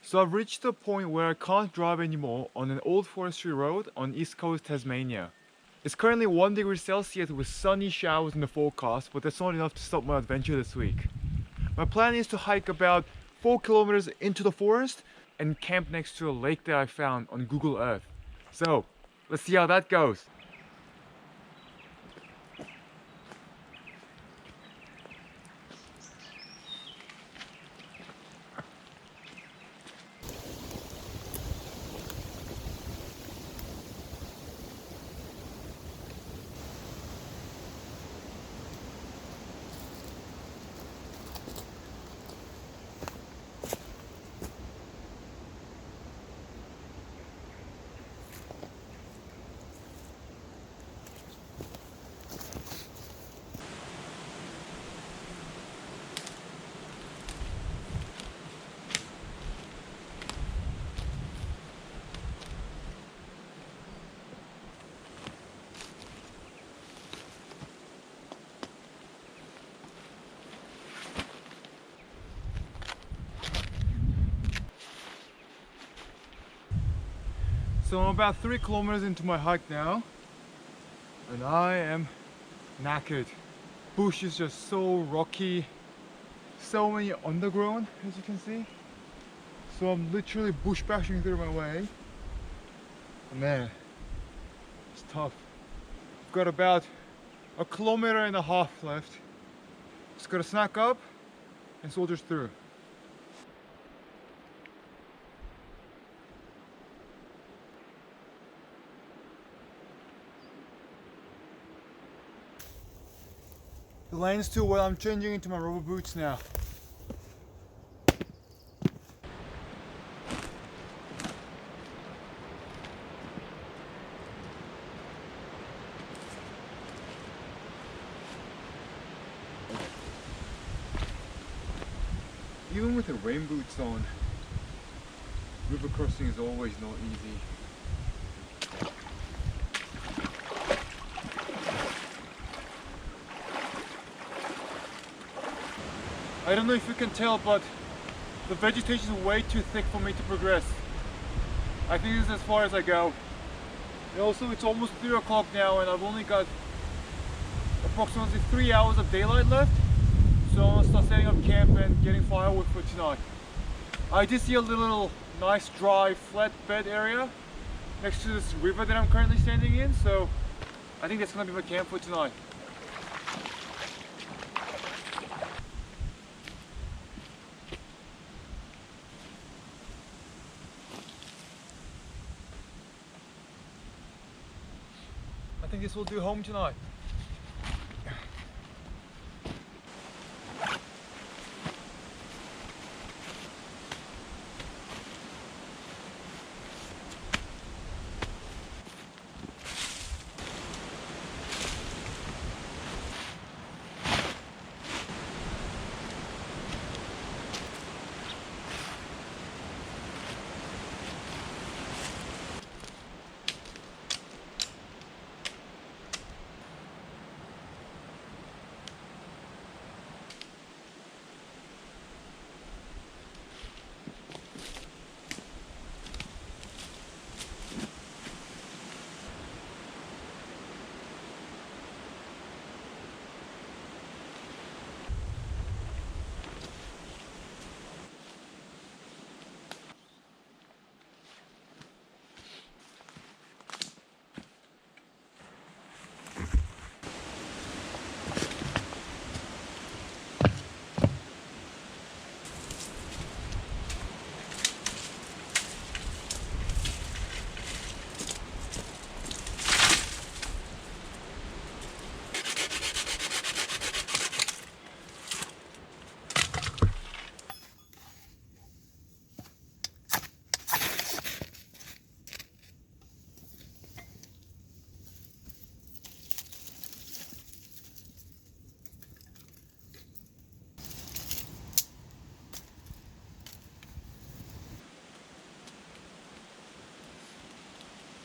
So I've reached the point where I can't drive anymore on an old forestry road on East Coast Tasmania. It's currently 1 degree Celsius with sunny showers in the forecast, but that's not enough to stop my adventure this week. My plan is to hike about 4 kilometers into the forest and camp next to a lake that I found on Google Earth. So, let's see how that goes. So I'm about 3 kilometers into my hike now, and I am knackered. Bush is just so rocky, so many undergrowth as you can see. So I'm literally bush bashing through my way. And man, it's tough. I've got about 1.5 kilometers left. Just gotta snack up and soldier through. The lane's too wet, I'm changing into my rubber boots now. Even with the rain boots on, river crossing is always not easy. I don't know if you can tell, but the vegetation is way too thick for me to progress. I think this is as far as I go. And also it's almost 3 o'clock now and I've only got approximately 3 hours of daylight left. So I'm gonna start setting up camp and getting firewood for tonight. I did see a little nice dry flat bed area next to this river that I'm currently standing in, so I think that's gonna be my camp for tonight. I think this will do home tonight.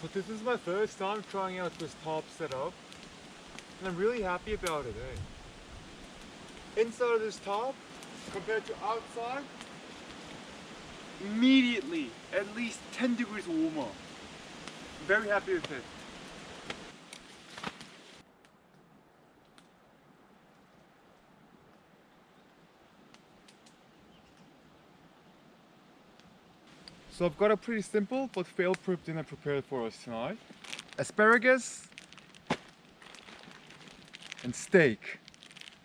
So this is my first time trying out this Tarp setup, and I'm really happy about it. Inside of this Tarp, compared to outside, immediately at least 10 degrees warmer. I'm very happy with it. So I've got a pretty simple but fail-proof dinner prepared for us tonight. Asparagus and steak,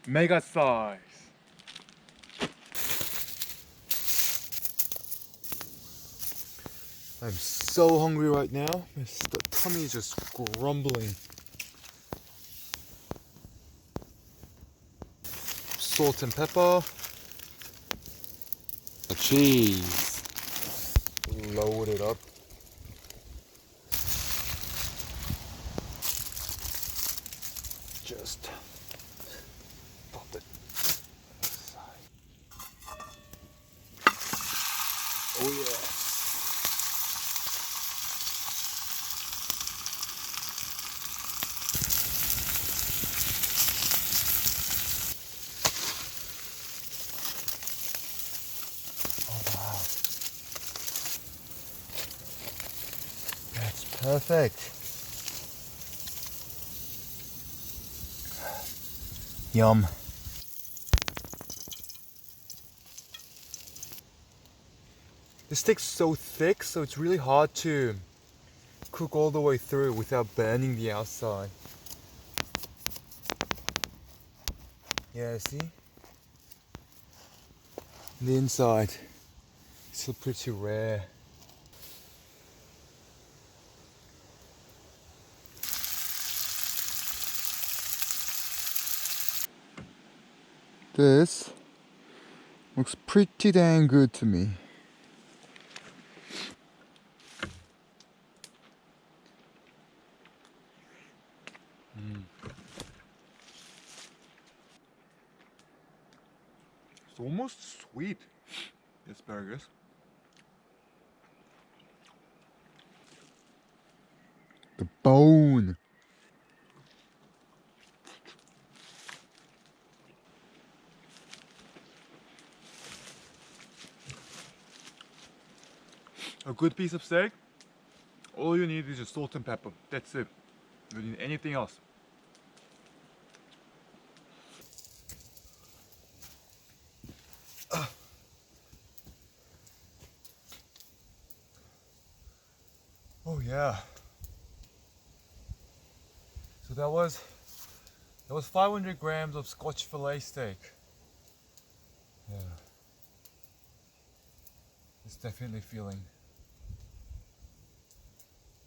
mega size. I'm so hungry right now. The tummy is just grumbling. Salt and pepper. The cheese. Load it up. Just pop it aside. Oh yeah. That's perfect. Yum. This steak's so thick, so it's really hard to cook all the way through without burning the outside. Yeah, see? The inside is still pretty rare. This looks pretty dang good to me. It's almost sweet, the asparagus. The bone. A good piece of steak, all you need is just salt and pepper. That's it. You don't need anything else. Oh yeah. So that was 500 grams of Scotch fillet steak. Yeah. It's definitely feeling.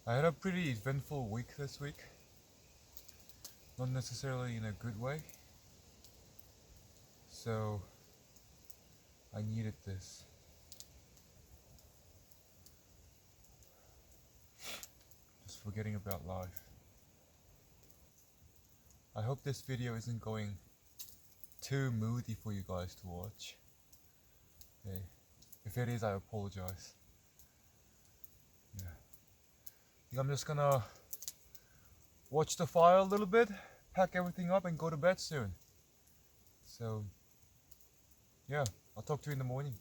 I had a pretty eventful week this week. Not necessarily in a good way. So I needed this. Just forgetting about life. I hope this video isn't going too moody for you guys to watch. Okay. If it is, I apologize. Yeah. I think I'm just gonna watch the fire a little bit, pack everything up and go to bed soon. So yeah, I'll talk to you in the morning.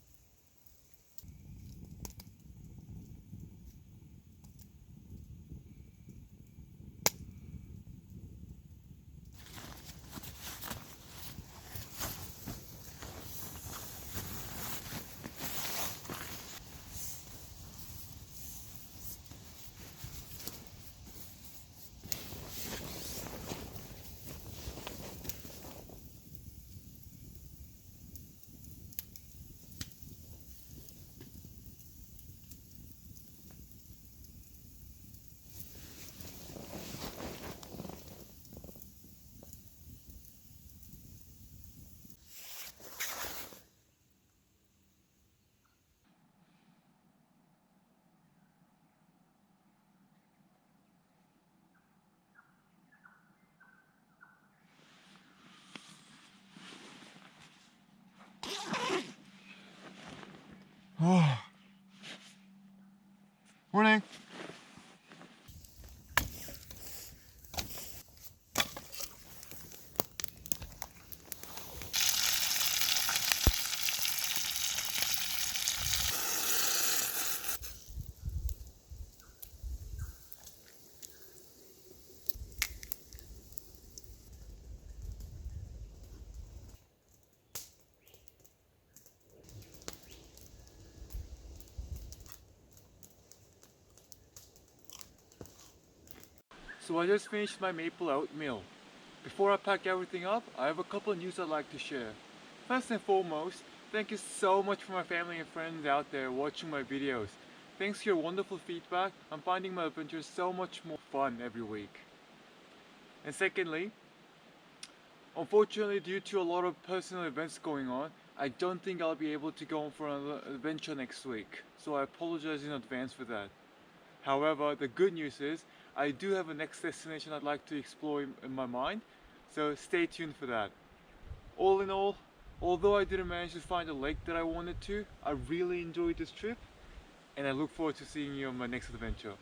Oh. Morning. So I just finished my maple oatmeal. Before I pack everything up, I have a couple of news I'd like to share. First and foremost, thank you so much for my family and friends out there watching my videos. Thanks to your wonderful feedback, I'm finding my adventures so much more fun every week. And secondly, unfortunately, due to a lot of personal events going on, I don't think I'll be able to go on for another adventure next week. So I apologize in advance for that. However, the good news is I do have a next destination I'd like to explore in my mind, so stay tuned for that. All in all, although I didn't manage to find the lake that I wanted to, I really enjoyed this trip and I look forward to seeing you on my next adventure.